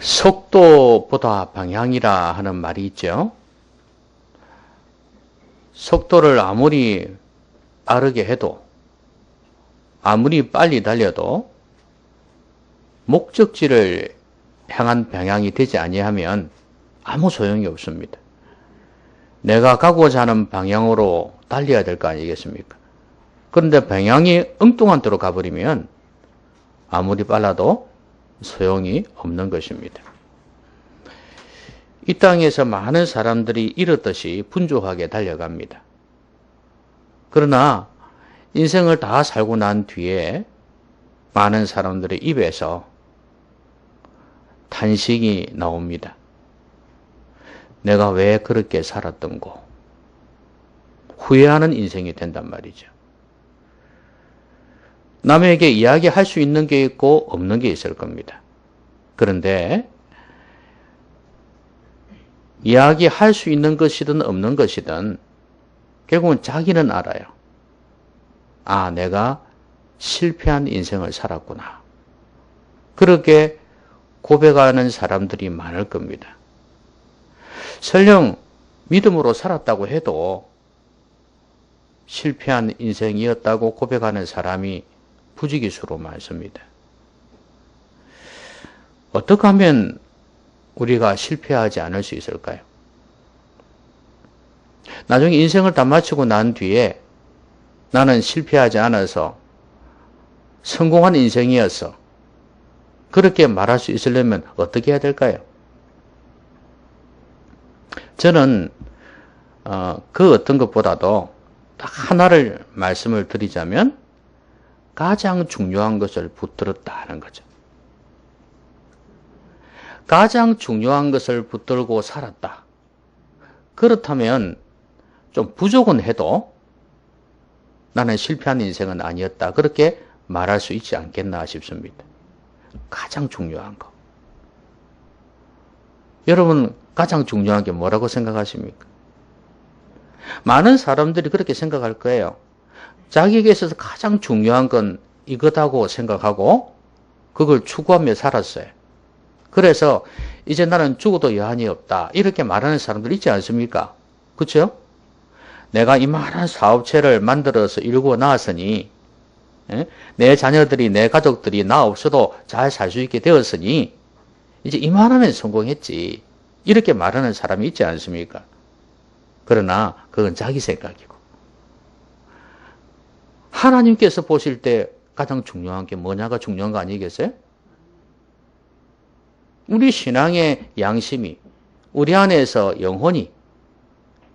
속도보다 방향이라 하는 말이 있죠. 속도를 아무리 빠르게 해도, 아무리 빨리 달려도 목적지를 향한 방향이 되지 아니하면 아무 소용이 없습니다. 내가 가고자 하는 방향으로 달려야 될 거 아니겠습니까? 그런데 방향이 엉뚱한 데로 가버리면 아무리 빨라도 소용이 없는 것입니다. 이 땅에서 많은 사람들이 이렇듯이 분주하게 달려갑니다. 그러나 인생을 다 살고 난 뒤에 많은 사람들의 입에서 탄식이 나옵니다. 내가 왜 그렇게 살았던고. 후회하는 인생이 된단 말이죠. 남에게 이야기할 수 있는 게 있고 없는 게 있을 겁니다. 그런데 이야기할 수 있는 것이든 없는 것이든 결국은 자기는 알아요. 아, 내가 실패한 인생을 살았구나. 그렇게 고백하는 사람들이 많을 겁니다. 설령 믿음으로 살았다고 해도 실패한 인생이었다고 고백하는 사람이 부지기수로 많습니다. 어떻게 하면 우리가 실패하지 않을 수 있을까요? 나중에 인생을 다 마치고 난 뒤에 나는 실패하지 않아서 성공한 인생이었어. 그렇게 말할 수 있으려면 어떻게 해야 될까요? 저는 그 어떤 것보다도 딱 하나를 말씀을 드리자면 가장 중요한 것을 붙들었다 하는 거죠. 가장 중요한 것을 붙들고 살았다. 그렇다면 좀 부족은 해도 나는 실패한 인생은 아니었다. 그렇게 말할 수 있지 않겠나 싶습니다. 가장 중요한 거. 여러분 가장 중요한 게 뭐라고 생각하십니까? 많은 사람들이 그렇게 생각할 거예요. 자기에게 있어서 가장 중요한 건 이거다고 생각하고 그걸 추구하며 살았어요. 그래서 이제 나는 죽어도 여한이 없다. 이렇게 말하는 사람들 있지 않습니까? 그렇죠? 내가 이만한 사업체를 만들어서 일구어 나왔으니 내 자녀들이 내 가족들이 나 없어도 잘 살 수 있게 되었으니 이제 이만하면 성공했지. 이렇게 말하는 사람이 있지 않습니까? 그러나 그건 자기 생각이고 하나님께서 보실 때 가장 중요한 게 뭐냐가 중요한 거 아니겠어요? 우리 신앙의 양심이 우리 안에서 영혼이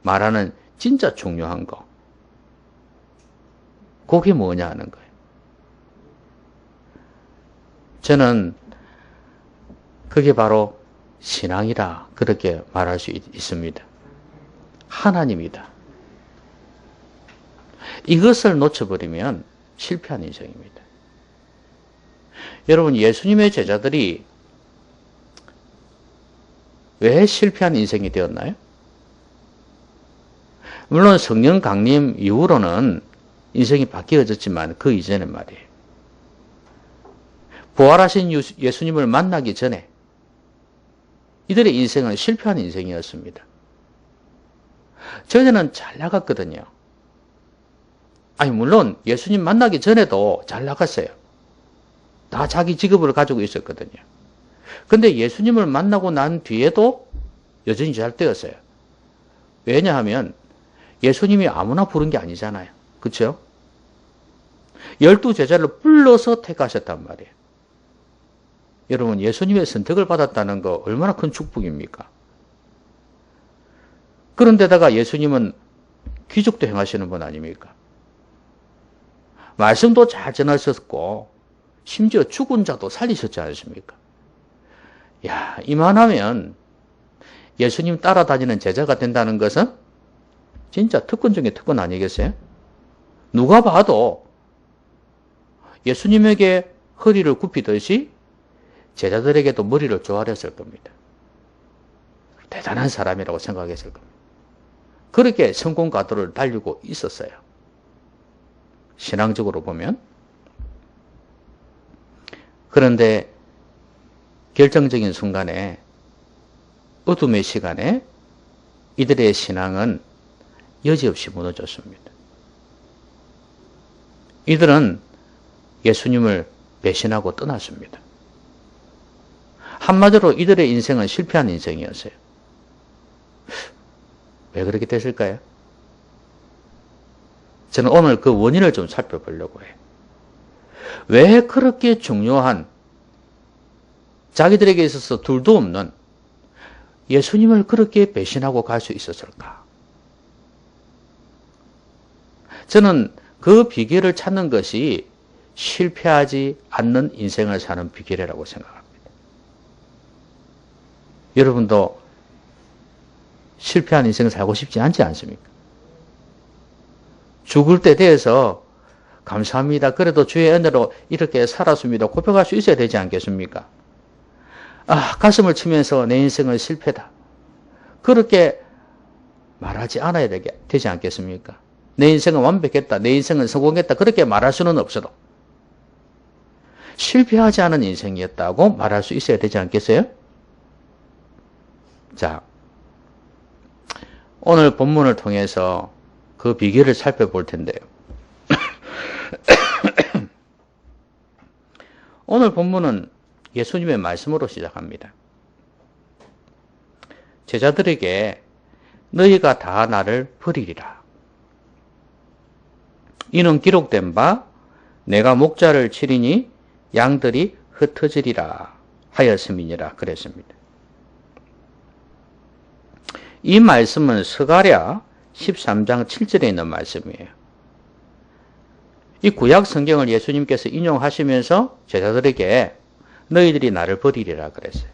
말하는 진짜 중요한 거 그게 뭐냐 하는 거예요. 저는 그게 바로 신앙이라 그렇게 말할 수 있습니다. 하나님이다. 이것을 놓쳐버리면 실패한 인생입니다. 여러분 예수님의 제자들이 왜 실패한 인생이 되었나요? 물론 성령 강림 이후로는 인생이 바뀌어졌지만 그 이전엔 말이에요. 부활하신 예수님을 만나기 전에 이들의 인생은 실패한 인생이었습니다. 저희는 잘 나갔거든요. 아니 물론 예수님 만나기 전에도 잘 나갔어요. 다 자기 직업을 가지고 있었거든요. 근데 예수님을 만나고 난 뒤에도 여전히 잘 되었어요. 왜냐하면 예수님이 아무나 부른 게 아니잖아요. 그렇죠? 12제자를 불러서 택하셨단 말이에요. 여러분 예수님의 선택을 받았다는 거 얼마나 큰 축복입니까? 그런데다가 예수님은 기적도 행하시는 분 아닙니까? 말씀도 잘 전하셨고 심지어 죽은 자도 살리셨지 않습니까? 야, 이만하면 예수님 따라다니는 제자가 된다는 것은 진짜 특권 중에 특권 아니겠어요? 누가 봐도 예수님에게 허리를 굽히듯이 제자들에게도 머리를 조아렸을 겁니다. 대단한 사람이라고 생각했을 겁니다. 그렇게 성공 가도를 달리고 있었어요. 신앙적으로 보면. 그런데 결정적인 순간에, 어둠의 시간에 이들의 신앙은 여지없이 무너졌습니다. 이들은 예수님을 배신하고 떠났습니다. 한마디로 이들의 인생은 실패한 인생이었어요. 왜 그렇게 됐을까요? 저는 오늘 그 원인을 좀 살펴보려고 해요. 왜 그렇게 중요한, 자기들에게 있어서 둘도 없는 예수님을 그렇게 배신하고 갈 수 있었을까? 저는 그 비결을 찾는 것이 실패하지 않는 인생을 사는 비결이라고 생각합니다. 여러분도 실패한 인생을 살고 싶지 않지 않습니까? 죽을 때 돼서 감사합니다. 그래도 주의 은혜로 이렇게 살았습니다. 고백할 수 있어야 되지 않겠습니까? 가슴을 치면서 내 인생은 실패다. 그렇게 말하지 않아야 되지 않겠습니까? 내 인생은 완벽했다. 내 인생은 성공했다. 그렇게 말할 수는 없어도 실패하지 않은 인생이었다고 말할 수 있어야 되지 않겠어요? 자, 오늘 본문을 통해서 그 비결을 살펴볼 텐데요. 오늘 본문은 예수님의 말씀으로 시작합니다. 제자들에게 너희가 다 나를 버리리라. 이는 기록된 바 내가 목자를 치리니 양들이 흩어지리라 하였음이니라 그랬습니다. 이 말씀은 스가랴 13장 7절에 있는 말씀이에요. 이 구약 성경을 예수님께서 인용하시면서 제자들에게 너희들이 나를 버리리라 그랬어요.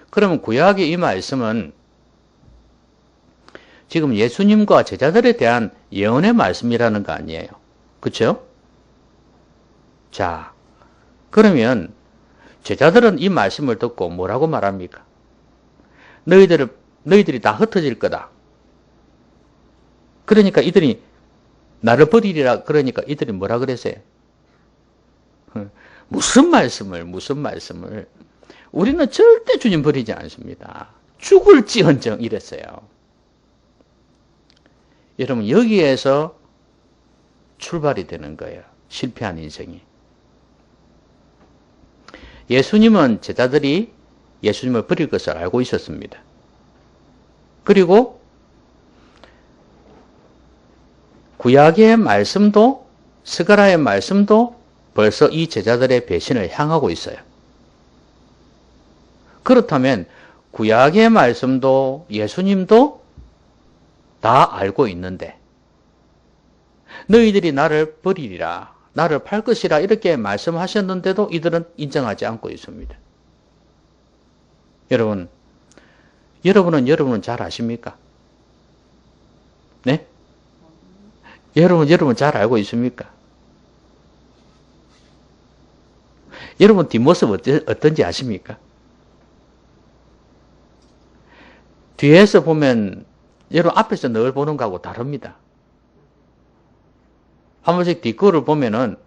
그러면 구약의 이 말씀은 지금 예수님과 제자들에 대한 예언의 말씀이라는 거 아니에요. 그렇죠? 자, 그러면 제자들은 이 말씀을 듣고 뭐라고 말합니까? 너희들이 다 흩어질 거다. 그러니까 이들이 나를 버리리라 그러니까 이들이 뭐라 그랬어요? 무슨 말씀을. 우리는 절대 주님 버리지 않습니다. 죽을지언정 이랬어요. 여러분 여기에서 출발이 되는 거예요. 실패한 인생이. 예수님은 제자들이 예수님을 버릴 것을 알고 있었습니다. 그리고 구약의 말씀도 스가랴의 말씀도 벌써 이 제자들의 배신을 향하고 있어요. 그렇다면 구약의 말씀도 예수님도 다 알고 있는데 너희들이 나를 버리리라, 나를 팔 것이라 이렇게 말씀하셨는데도 이들은 인정하지 않고 있습니다. 여러분은 잘 아십니까? 네? 여러분 잘 알고 있습니까? 여러분 뒷모습 어떤지 아십니까? 뒤에서 보면 여러분 앞에서 늘 보는 거하고 다릅니다. 한 번씩 뒷거를 보면은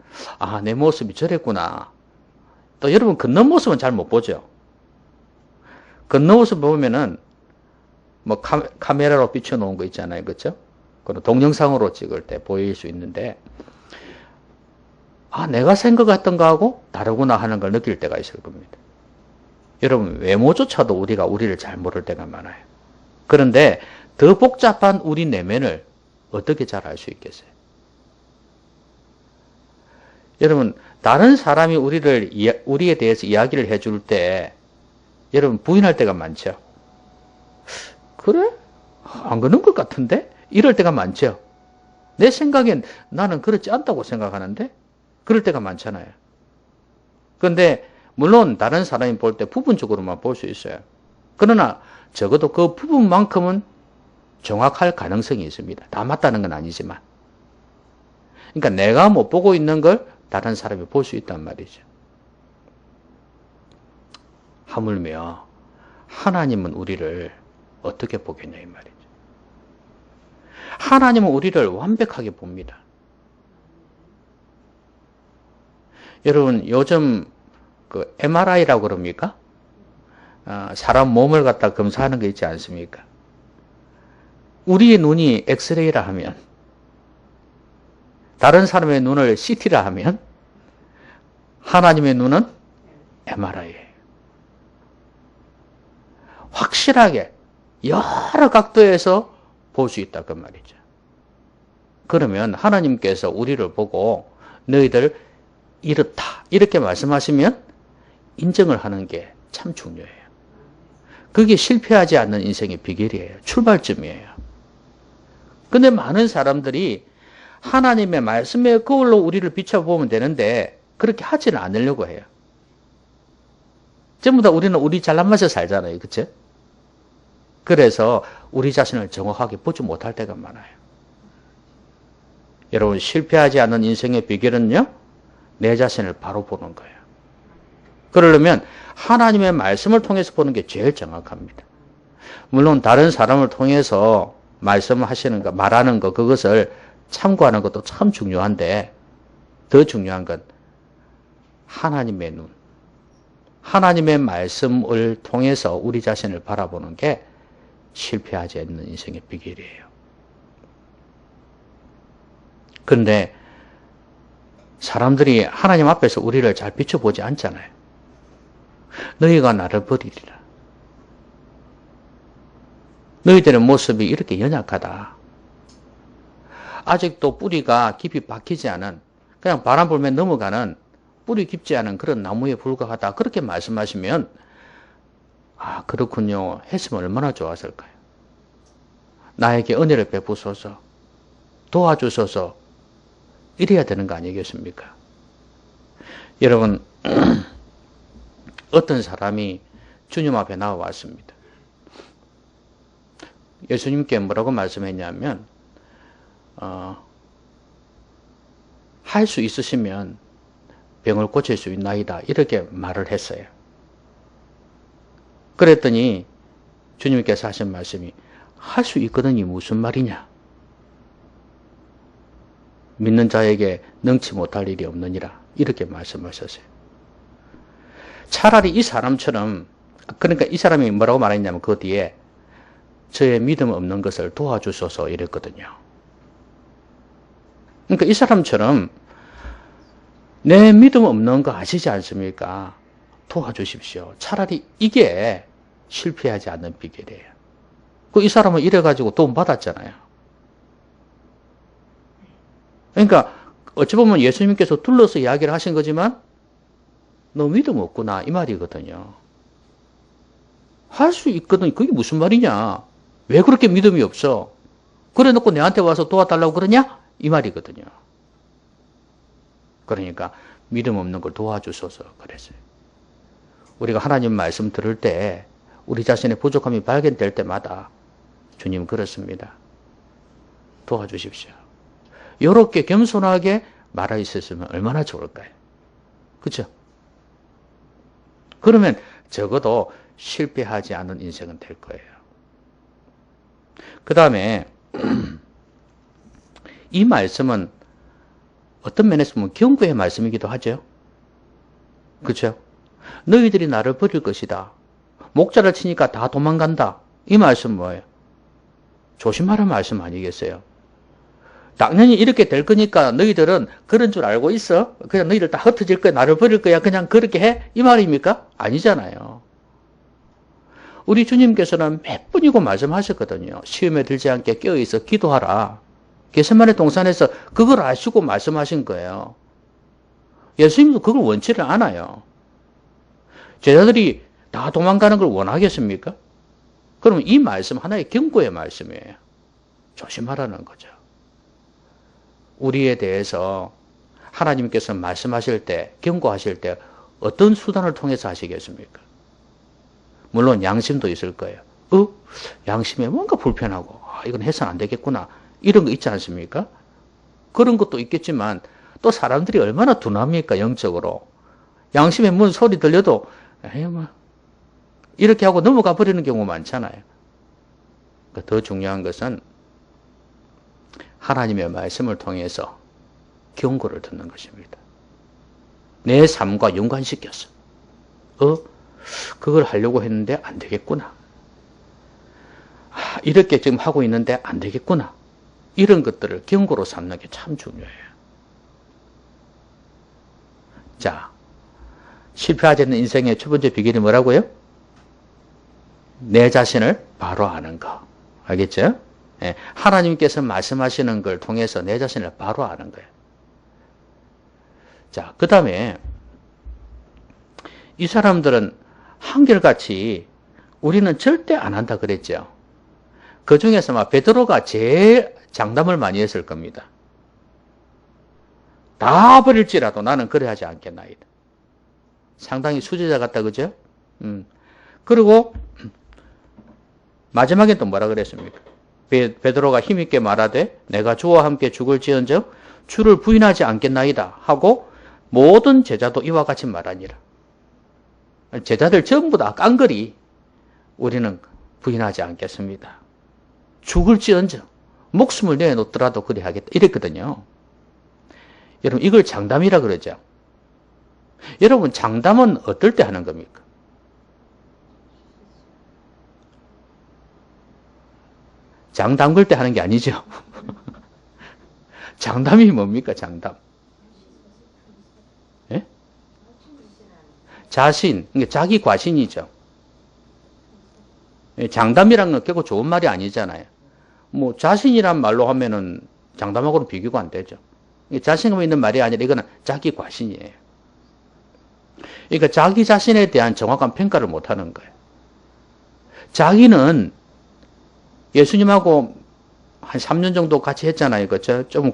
내 모습이 저랬구나. 또 여러분 걷는 모습은 잘 못 보죠. 걷는 모습 보면은 뭐 카메라로 비춰놓은 거 있잖아요. 그렇죠? 그런 동영상으로 찍을 때 보일 수 있는데 내가 생각했던 거하고 다르구나 하는 걸 느낄 때가 있을 겁니다. 여러분 외모조차도 우리가 우리를 잘 모를 때가 많아요. 그런데 더 복잡한 우리 내면을 어떻게 잘 알 수 있겠어요? 여러분 다른 사람이 우리에 대해서 이야기를 해줄 때 여러분 부인할 때가 많죠. 그래? 안 그런 것 같은데? 이럴 때가 많죠. 내 생각엔 나는 그렇지 않다고 생각하는데 그럴 때가 많잖아요. 그런데 물론 다른 사람이 볼 때 부분적으로만 볼 수 있어요. 그러나 적어도 그 부분만큼은 정확할 가능성이 있습니다. 다 맞다는 건 아니지만. 그러니까 내가 못 보고 있는 걸 다른 사람이 볼 수 있단 말이죠. 하물며 하나님은 우리를 어떻게 보겠냐 이 말이죠. 하나님은 우리를 완벽하게 봅니다. 여러분 요즘 그 MRI라고 그럽니까? 사람 몸을 갖다 검사하는 거 있지 않습니까? 우리의 눈이 엑스레이라 하면, 다른 사람의 눈을 CT라 하면, 하나님의 눈은 MRI예요. 확실하게 여러 각도에서 볼 수 있다 그 말이죠. 그러면 하나님께서 우리를 보고 너희들 이렇다 이렇게 말씀하시면 인정을 하는 게 참 중요해요. 그게 실패하지 않는 인생의 비결이에요. 출발점이에요. 근데 많은 사람들이 하나님의 말씀의 거울로 우리를 비춰보면 되는데 그렇게 하지는 않으려고 해요. 전부 다 우리는 우리 잘난 맛에 살잖아요. 그쵸? 그래서 우리 자신을 정확하게 보지 못할 때가 많아요. 여러분 실패하지 않는 인생의 비결은요. 내 자신을 바로 보는 거예요. 그러려면 하나님의 말씀을 통해서 보는 게 제일 정확합니다. 물론 다른 사람을 통해서 말씀하시는 거, 말하는 거 그것을 참고하는 것도 참 중요한데 더 중요한 건 하나님의 눈, 하나님의 말씀을 통해서 우리 자신을 바라보는 게 실패하지 않는 인생의 비결이에요. 그런데 사람들이 하나님 앞에서 우리를 잘 비춰보지 않잖아요. 너희가 나를 버리리라. 너희들의 모습이 이렇게 연약하다. 아직도 뿌리가 깊이 박히지 않은, 그냥 바람 불면 넘어가는 뿌리 깊지 않은 그런 나무에 불과하다. 그렇게 말씀하시면 아 그렇군요 했으면 얼마나 좋았을까요? 나에게 은혜를 베푸소서, 도와주소서 이래야 되는 거 아니겠습니까? 여러분 어떤 사람이 주님 앞에 나와왔습니다. 예수님께 뭐라고 말씀했냐면 할 수 있으시면 병을 고칠 수 있나이다 이렇게 말을 했어요. 그랬더니 주님께서 하신 말씀이 할 수 있거든이 무슨 말이냐? 믿는 자에게 능치 못할 일이 없느니라 이렇게 말씀하셨어요. 차라리 이 사람처럼, 그러니까 이 사람이 뭐라고 말했냐면 그 뒤에 저의 믿음 없는 것을 도와주소서 이랬거든요. 그러니까 이 사람처럼 내 믿음 없는 거 아시지 않습니까? 도와주십시오. 차라리 이게 실패하지 않는 비결이에요. 이 사람은 이래가지고 돈 받았잖아요. 그러니까 어찌 보면 예수님께서 둘러서 이야기를 하신 거지만 너 믿음 없구나 이 말이거든요. 할 수 있거든. 그게 무슨 말이냐? 왜 그렇게 믿음이 없어? 그래 놓고 내한테 와서 도와달라고 그러냐? 이 말이거든요. 그러니까 믿음 없는 걸 도와주소서 그랬어요. 우리가 하나님 말씀 들을 때 우리 자신의 부족함이 발견될 때마다 주님 그렇습니다. 도와주십시오. 이렇게 겸손하게 말할 수 있으면 얼마나 좋을까요? 그렇죠? 그러면 적어도 실패하지 않은 인생은 될 거예요. 그 다음에 이 말씀은 어떤 면에서 보면 경고의 말씀이기도 하죠. 그렇죠? 너희들이 나를 버릴 것이다. 목자를 치니까 다 도망간다. 이 말씀 뭐예요? 조심하라는 말씀 아니겠어요? 당연히 이렇게 될 거니까 너희들은 그런 줄 알고 있어? 그냥 너희들 다 흩어질 거야. 나를 버릴 거야. 그냥 그렇게 해? 이 말입니까? 아니잖아요. 우리 주님께서는 몇 번이고 말씀하셨거든요. 시험에 들지 않게 깨어있어 기도하라. 겟세마네 동산에서 그걸 아시고 말씀하신 거예요. 예수님도 그걸 원치를 않아요. 제자들이 다 도망가는 걸 원하겠습니까? 그러면 이 말씀 하나의 경고의 말씀이에요. 조심하라는 거죠. 우리에 대해서 하나님께서 말씀하실 때, 경고하실 때 어떤 수단을 통해서 하시겠습니까? 물론 양심도 있을 거예요. 양심에 뭔가 불편하고 이건 해서는 안 되겠구나. 이런 거 있지 않습니까? 그런 것도 있겠지만 또 사람들이 얼마나 둔합니까? 영적으로. 양심에 뭔 소리 들려도 에이 뭐 이렇게 하고 넘어가 버리는 경우 많잖아요. 더 중요한 것은 하나님의 말씀을 통해서 경고를 듣는 것입니다. 내 삶과 연관시켰어. 그걸 하려고 했는데 안 되겠구나. 이렇게 지금 하고 있는데 안 되겠구나. 이런 것들을 경고로 삼는 게 참 중요해요. 자, 실패하지 않는 인생의 첫 번째 비결이 뭐라고요? 내 자신을 바로 아는 거. 알겠죠? 예, 하나님께서 말씀하시는 걸 통해서 내 자신을 바로 아는 거예요. 자, 그 다음에 이 사람들은 한결같이 우리는 절대 안 한다 그랬죠. 그 중에서 막 베드로가 제일 장담을 많이 했을 겁니다. 다 버릴지라도 나는 그래 하지 않겠나이다. 상당히 수제자 같다, 그죠? 그리고 마지막에 또 뭐라 그랬습니까? 베드로가 힘있게 말하되 내가 주와 함께 죽을지언정 주를 부인하지 않겠나이다 하고 모든 제자도 이와 같이 말하니라. 제자들 전부 다 깡그리 우리는 부인하지 않겠습니다. 죽을지언정 목숨을 내놓더라도 그래 하겠다 이랬거든요. 여러분 이걸 장담이라 그러죠. 여러분 장담은 어떨 때 하는 겁니까? 장 담글 때 하는 게 아니죠. 장담이 뭡니까 장담? 예? 자신, 그러니까 자기 과신이죠. 장담이란 건 결국 좋은 말이 아니잖아요. 뭐 자신이란 말로 하면은 장담하고는 비교가 안 되죠. 자신감 있는 말이 아니라 이거는 자기 과신이에요. 그러니까 자기 자신에 대한 정확한 평가를 못 하는 거예요. 자기는 예수님하고 한 3년 정도 같이 했잖아요. 그렇죠? 좀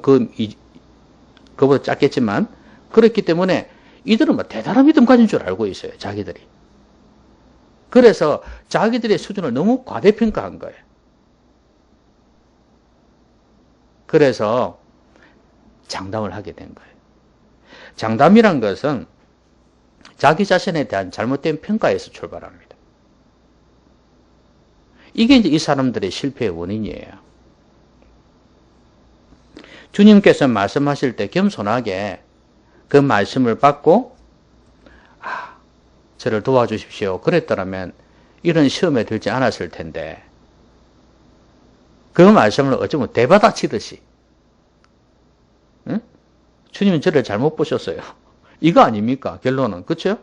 그보다 짧겠지만 그렇기 때문에 이들은 뭐 대단한 믿음 가진 줄 알고 있어요. 자기들이. 그래서 자기들의 수준을 너무 과대평가한 거예요. 그래서 장담을 하게 된 거예요. 장담이란 것은 자기 자신에 대한 잘못된 평가에서 출발합니다. 이게 이제 이 사람들의 실패의 원인이에요. 주님께서 말씀하실 때 겸손하게 그 말씀을 받고 저를 도와주십시오. 그랬더라면 이런 시험에 들지 않았을 텐데 그 말씀을 어쩌면 대받아치듯이 응? 주님은 저를 잘못 보셨어요. 이거 아닙니까? 결론은. 그렇죠?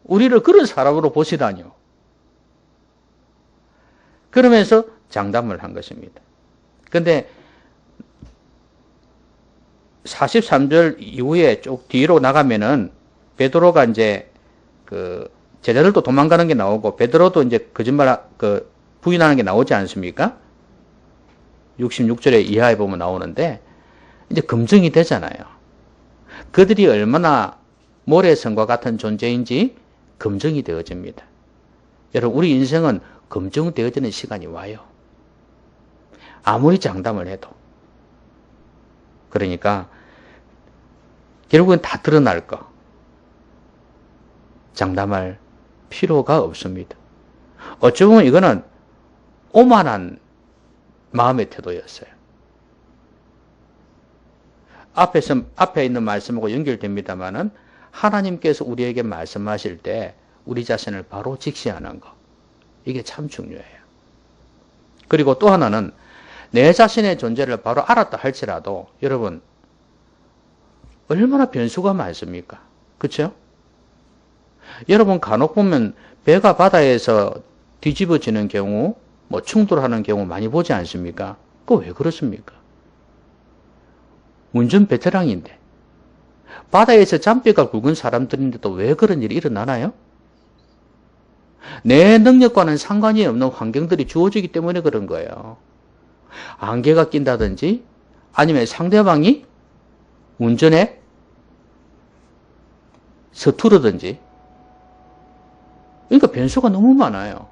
우리를 그런 사람으로 보시다니요. 그러면서 장담을 한 것입니다. 근데 43절 이후에 쭉 뒤로 나가면은 베드로가 이제 그 제자들도 도망가는 게 나오고 베드로도 이제 거짓말 부인하는 게 나오지 않습니까? 66절에 이하에 보면 나오는데 이제 검증이 되잖아요. 그들이 얼마나 모래성과 같은 존재인지 검증이 되어집니다. 여러분 우리 인생은 검증되어지는 시간이 와요. 아무리 장담을 해도. 그러니까 결국은 다 드러날 거. 장담할 필요가 없습니다. 어찌 보면 이거는 오만한 마음의 태도였어요. 앞에 있는 말씀하고 연결됩니다만은 하나님께서 우리에게 말씀하실 때 우리 자신을 바로 직시하는 거. 이게 참 중요해요. 그리고 또 하나는 내 자신의 존재를 바로 알았다 할지라도 여러분 얼마나 변수가 많습니까? 그렇죠? 여러분 간혹 보면 배가 바다에서 뒤집어지는 경우 뭐 충돌하는 경우 많이 보지 않습니까? 그거 왜 그렇습니까? 운전 베테랑인데 바다에서 잔뼈가 굵은 사람들인데도 왜 그런 일이 일어나나요? 내 능력과는 상관이 없는 환경들이 주어지기 때문에 그런 거예요. 안개가 낀다든지 아니면 상대방이 운전에 서투르든지 그러니까 변수가 너무 많아요.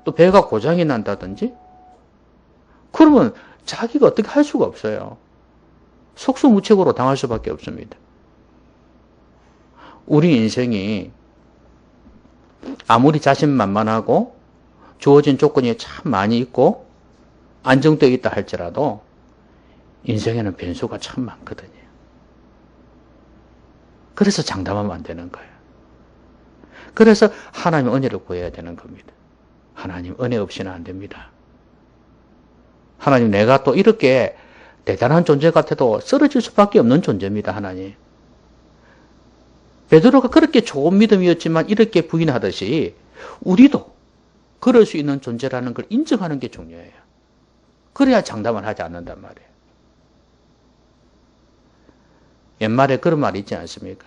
또 배가 고장이 난다든지 그러면 자기가 어떻게 할 수가 없어요. 속수무책으로 당할 수밖에 없습니다. 우리 인생이 아무리 자신만만하고 주어진 조건이 참 많이 있고 안정되어 있다 할지라도 인생에는 변수가 참 많거든요. 그래서 장담하면 안 되는 거예요. 그래서 하나님 은혜를 구해야 되는 겁니다. 하나님 은혜 없이는 안 됩니다. 하나님 내가 또 이렇게 대단한 존재 같아도 쓰러질 수밖에 없는 존재입니다. 하나님. 베드로가 그렇게 좋은 믿음이었지만 이렇게 부인하듯이 우리도 그럴 수 있는 존재라는 걸 인정하는 게 중요해요. 그래야 장담을 하지 않는단 말이에요. 옛말에 그런 말이 있지 않습니까?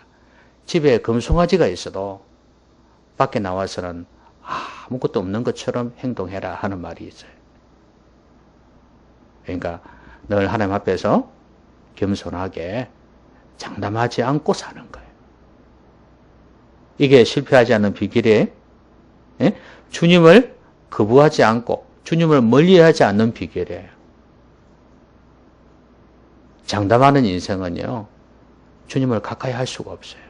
집에 금송아지가 있어도 밖에 나와서는 아무것도 없는 것처럼 행동해라 하는 말이 있어요. 그러니까 늘 하나님 앞에서 겸손하게 장담하지 않고 사는 거예요. 이게 실패하지 않는 비결이에요. 예? 주님을 거부하지 않고 주님을 멀리하지 않는 비결이에요. 장담하는 인생은요. 주님을 가까이 할 수가 없어요.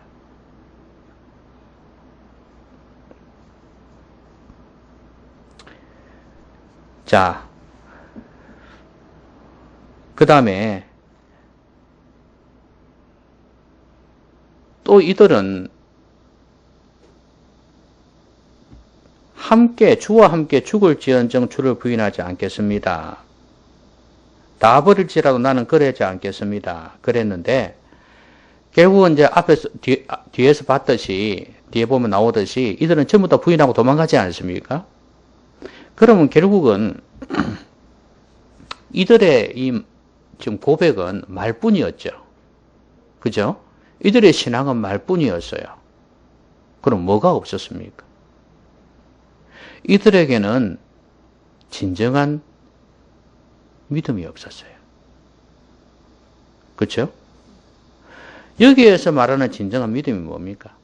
자, 그 다음에 또 이들은 주와 함께 죽을지언정 주를 부인하지 않겠습니다. 다 버릴지라도 나는 그러지 않겠습니다. 그랬는데 결국은 이제 앞에서 뒤에서 봤듯이 뒤에 보면 나오듯이 이들은 전부 다 부인하고 도망가지 않습니까? 그러면 결국은 이들의 이 지금 고백은 말뿐이었죠. 그죠? 이들의 신앙은 말뿐이었어요. 그럼 뭐가 없었습니까? 이들에게는 진정한 믿음이 없었어요. 그렇죠? 여기에서 말하는 진정한 믿음이 뭡니까?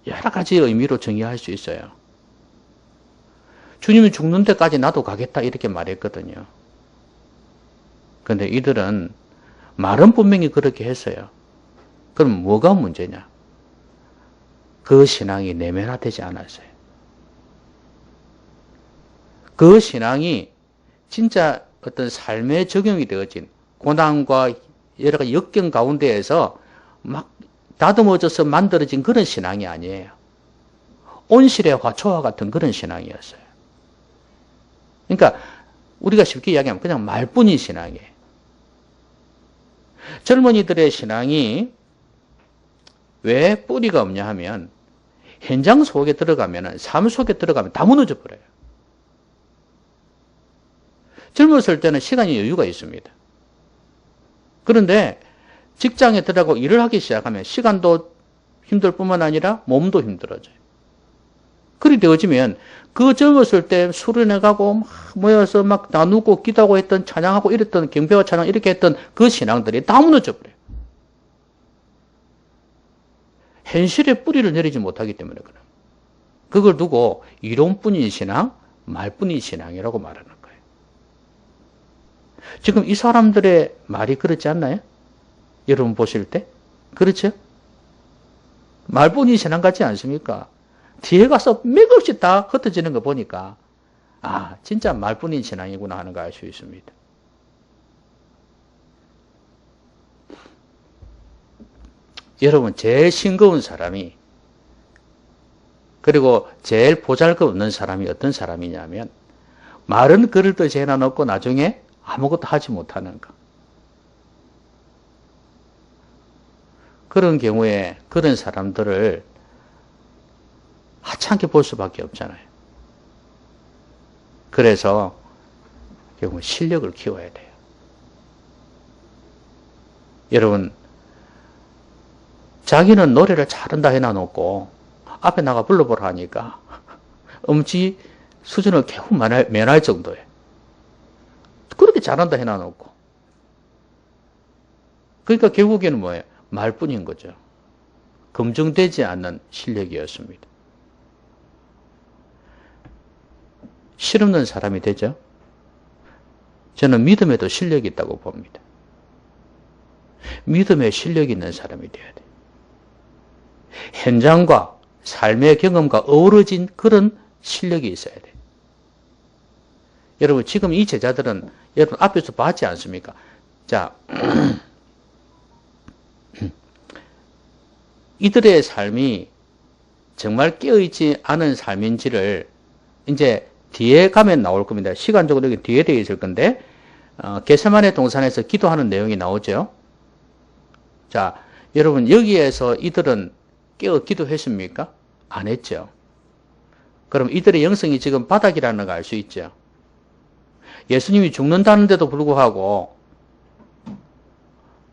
여러 가지 의미로 정의할 수 있어요. 주님이 죽는 데까지 나도 가겠다 이렇게 말했거든요. 그런데 이들은 말은 분명히 그렇게 했어요. 그럼 뭐가 문제냐? 그 신앙이 내면화되지 않았어요. 그 신앙이 진짜 어떤 삶에 적용이 되어진 고난과 여러 가지 역경 가운데에서 막 다듬어져서 만들어진 그런 신앙이 아니에요. 온실의 화초와 같은 그런 신앙이었어요. 그러니까 우리가 쉽게 이야기하면 그냥 말뿐인 신앙이에요. 젊은이들의 신앙이 왜 뿌리가 없냐 하면 현장 속에 들어가면, 삶 속에 들어가면 다 무너져 버려요. 젊었을 때는 시간이 여유가 있습니다. 그런데 직장에 들어가고 일을 하기 시작하면 시간도 힘들 뿐만 아니라 몸도 힘들어져요. 그리 되어지면 그 젊었을 때 수련회 가고 막 모여서 막 나누고 기도하고 했던 찬양하고 이랬던 경배와 찬양 이렇게 했던 그 신앙들이 다 무너져 버려요. 현실에 뿌리를 내리지 못하기 때문에 그래요. 그걸 두고 이론뿐인 신앙, 말뿐인 신앙이라고 말하는 거예요. 지금 이 사람들의 말이 그렇지 않나요? 여러분 보실 때? 그렇죠? 말뿐인 신앙 같지 않습니까? 뒤에 가서 맥없이 다 흩어지는 거 보니까 진짜 말뿐인 신앙이구나 하는 거 알 수 있습니다. 여러분 제일 싱거운 사람이 그리고 제일 보잘것없는 사람이 어떤 사람이냐면 말은 그럴듯이 해놔놓고 나중에 아무것도 하지 못하는 거. 그런 경우에 그런 사람들을 하찮게 볼 수밖에 없잖아요. 그래서 결국 실력을 키워야 돼요. 여러분 자기는 노래를 잘한다 해놔놓고 앞에 나가 불러보라 하니까 음치 수준을 겨우 면할 정도예요. 그렇게 잘한다 해놔놓고. 그러니까 결국에는 뭐예요? 말뿐인 거죠. 검증되지 않는 실력이었습니다. 실없는 사람이 되죠. 저는 믿음에도 실력이 있다고 봅니다. 믿음에 실력이 있는 사람이 되어야 돼요. 현장과 삶의 경험과 어우러진 그런 실력이 있어야 돼요. 여러분 지금 이 제자들은 여러분 앞에서 봤지 않습니까? 자, 이들의 삶이 정말 깨어있지 않은 삶인지를 이제 뒤에 가면 나올 겁니다. 시간적으로 여기 뒤에 되어 있을 건데, 겟세마네 동산에서 기도하는 내용이 나오죠. 자, 여러분, 여기에서 이들은 깨어 기도했습니까? 안 했죠. 그럼 이들의 영성이 지금 바닥이라는 걸 알 수 있죠. 예수님이 죽는다는데도 불구하고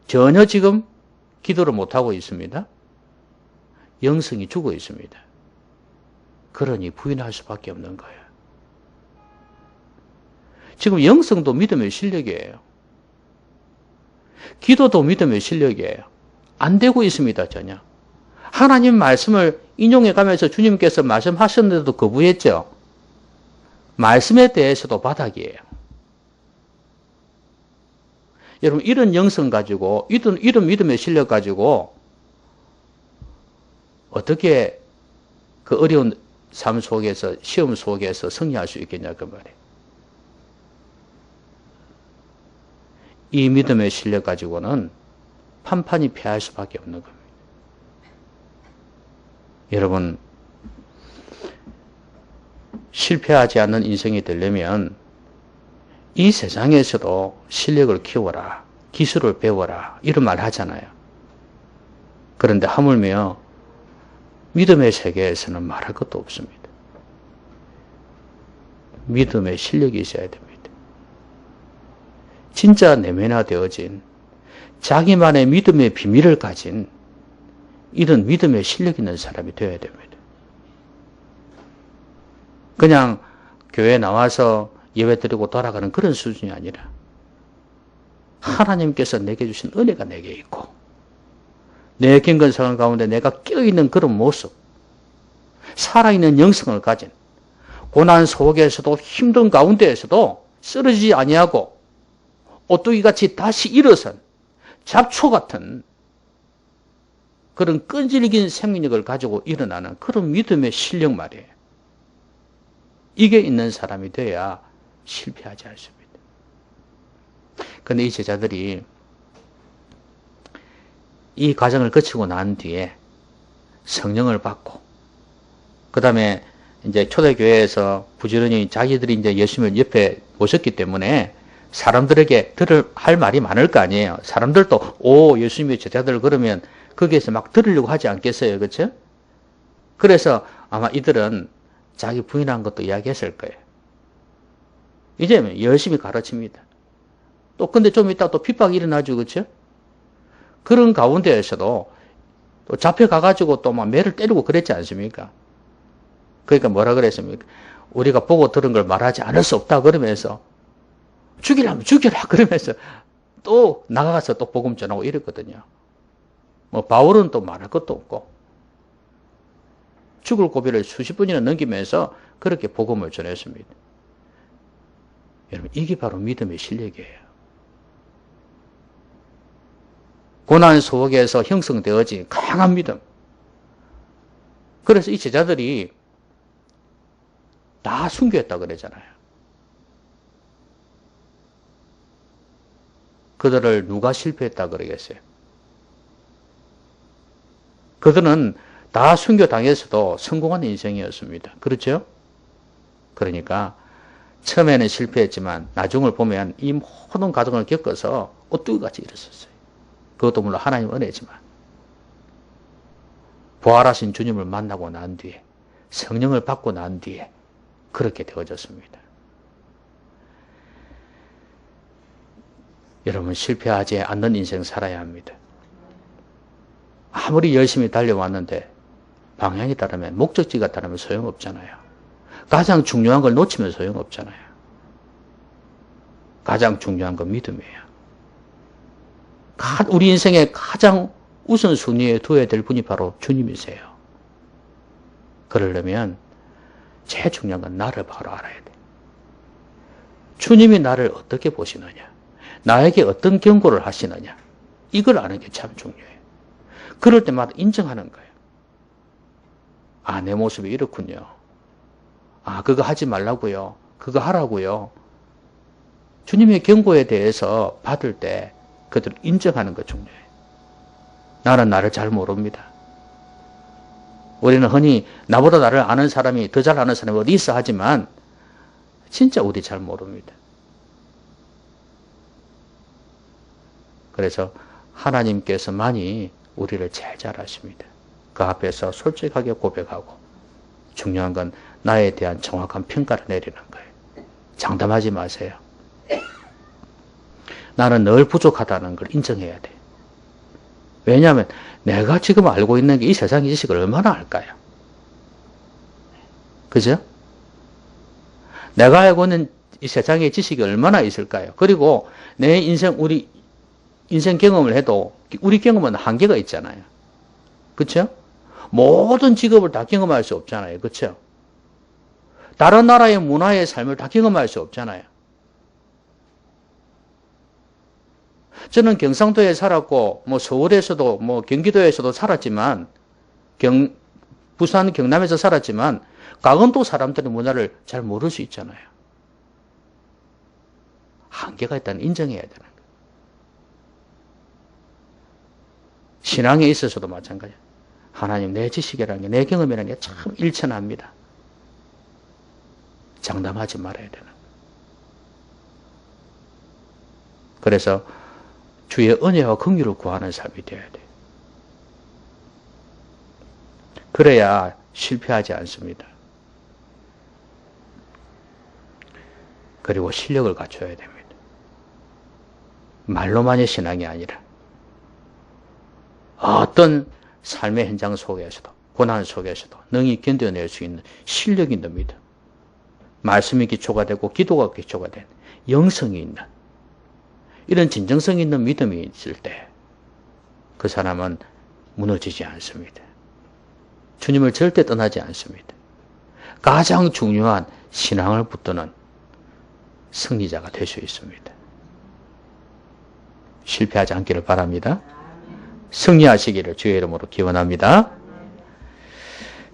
전혀 지금 기도를 못하고 있습니다. 영성이 죽어 있습니다. 그러니 부인할 수밖에 없는 거예요. 지금 영성도 믿음의 실력이에요. 기도도 믿음의 실력이에요. 안 되고 있습니다, 전혀. 하나님 말씀을 인용해 가면서 주님께서 말씀하셨는데도 거부했죠. 말씀에 대해서도 바닥이에요. 여러분, 이런 영성 가지고, 이런 믿음의 실력 가지고, 어떻게 그 어려운 삶 속에서, 시험 속에서 승리할 수 있겠냐, 그 말이에요. 이 믿음의 실력 가지고는 판판이 패할 수밖에 없는 겁니다. 여러분, 실패하지 않는 인생이 되려면 이 세상에서도 실력을 키워라, 기술을 배워라, 이런 말 하잖아요. 그런데 하물며 믿음의 세계에서는 말할 것도 없습니다. 믿음의 실력이 있어야 됩니다. 진짜 내면화되어진 자기만의 믿음의 비밀을 가진 이런 믿음의 실력 있는 사람이 되어야 됩니다. 그냥 교회 나와서 예배 드리고 돌아가는 그런 수준이 아니라 하나님께서 내게 주신 은혜가 내게 있고 내 경건생활 가운데 내가 껴있는 그런 모습, 살아있는 영성을 가진 고난 속에서도 힘든 가운데에서도 쓰러지지 아니하고 오뚜기같이 다시 일어선 잡초 같은 그런 끈질긴 생명력을 가지고 일어나는 그런 믿음의 실력 말이에요. 이게 있는 사람이 돼야 실패하지 않습니다. 그런데 이 제자들이 이 과정을 거치고 난 뒤에 성령을 받고, 그 다음에 이제 초대교회에서 부지런히 자기들이 이제 예수님을 옆에 모셨기 때문에 사람들에게 할 말이 많을 거 아니에요. 사람들도, 예수님의 제자들 그러면 거기에서 막 들으려고 하지 않겠어요. 그렇죠? 그래서 아마 이들은 자기 부인한 것도 이야기했을 거예요. 이제 열심히 가르칩니다. 또 근데 좀 이따 또 핍박이 일어나죠. 그렇죠? 그런 가운데에서도 또 잡혀가가지고 또 막 매를 때리고 그랬지 않습니까? 그러니까 뭐라 그랬습니까? 우리가 보고 들은 걸 말하지 않을 수 없다 그러면서 죽이려면 죽여라 그러면서 또 나가서 또 복음 전하고 이랬거든요. 뭐 바울은 또 말할 것도 없고 죽을 고비를 수십 번이나 넘기면서 그렇게 복음을 전했습니다. 여러분, 이게 바로 믿음의 실력이에요. 고난 속에서 형성되어진 강한 믿음. 그래서 이 제자들이 다 순교했다 그러잖아요. 그들을 누가 실패했다 그러겠어요? 그들은 다 순교당해서도 성공한 인생이었습니다. 그렇죠? 그러니까 처음에는 실패했지만 나중을 보면 이 모든 과정을 겪어서 오뚜기같이 일어섰어요. 그것도 물론 하나님 은혜지만 부활하신 주님을 만나고 난 뒤에 성령을 받고 난 뒤에 그렇게 되어졌습니다. 여러분, 실패하지 않는 인생 살아야 합니다. 아무리 열심히 달려왔는데 방향이 다르면, 목적지가 다르면 소용없잖아요. 가장 중요한 걸 놓치면 소용없잖아요. 가장 중요한 건 믿음이에요. 우리 인생의 가장 우선순위에 두어야 될 분이 바로 주님이세요. 그러려면 제일 중요한 건 나를 바로 알아야 돼. 주님이 나를 어떻게 보시느냐, 나에게 어떤 경고를 하시느냐, 이걸 아는 게 참 중요해요. 그럴 때마다 인정하는 거예요. 내 모습이 이렇군요. 그거 하지 말라고요. 그거 하라고요. 주님의 경고에 대해서 받을 때 그들을 인정하는 거 중요해요. 나는 나를 잘 모릅니다. 우리는 흔히 나보다 나를 아는 사람이 더 잘 아는 사람이 어디 있어 하지만 진짜 우리 잘 모릅니다. 그래서 하나님께서만이 우리를 제일 잘 아십니다. 그 앞에서 솔직하게 고백하고 중요한 건 나에 대한 정확한 평가를 내리는 거예요. 장담하지 마세요. 나는 늘 부족하다는 걸 인정해야 돼. 왜냐하면 내가 지금 알고 있는 게 이 세상의 지식을 얼마나 알까요? 그죠? 내가 알고 있는 이 세상의 지식이 얼마나 있을까요? 그리고 내 인생, 우리 인생 경험을 해도 우리 경험은 한계가 있잖아요. 그렇죠? 모든 직업을 다 경험할 수 없잖아요. 그렇죠? 다른 나라의 문화의 삶을 다 경험할 수 없잖아요. 저는 경상도에 살았고, 서울에서도, 경기도에서도 살았지만, 부산, 경남에서 살았지만, 강원도 사람들의 문화를 잘 모를 수 있잖아요. 한계가 있다는 인정해야 되는 거예요. 신앙에 있어서도 마찬가지예요. 하나님, 내 지식이라는 게, 내 경험이라는 게 참 일천합니다. 장담하지 말아야 되는 거예요. 그래서 주의 은혜와 긍휼을 구하는 삶이 되어야 돼요. 그래야 실패하지 않습니다. 그리고 실력을 갖춰야 됩니다. 말로만의 신앙이 아니라 어떤 삶의 현장 속에서도 고난 속에서도 능히 견뎌낼 수 있는 실력이 있습니다. 말씀이 기초가 되고 기도가 기초가 된 영성이 있는 이런 진정성 있는 믿음이 있을 때 그 사람은 무너지지 않습니다. 주님을 절대 떠나지 않습니다. 가장 중요한 신앙을 붙드는 승리자가 될 수 있습니다. 실패하지 않기를 바랍니다. 승리하시기를 주의 이름으로 기원합니다.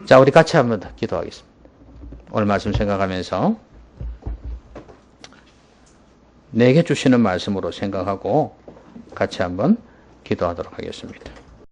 자, 우리 같이 한번 더 기도하겠습니다. 오늘 말씀 생각하면서 내게 주시는 말씀으로 생각하고 같이 한번 기도하도록 하겠습니다.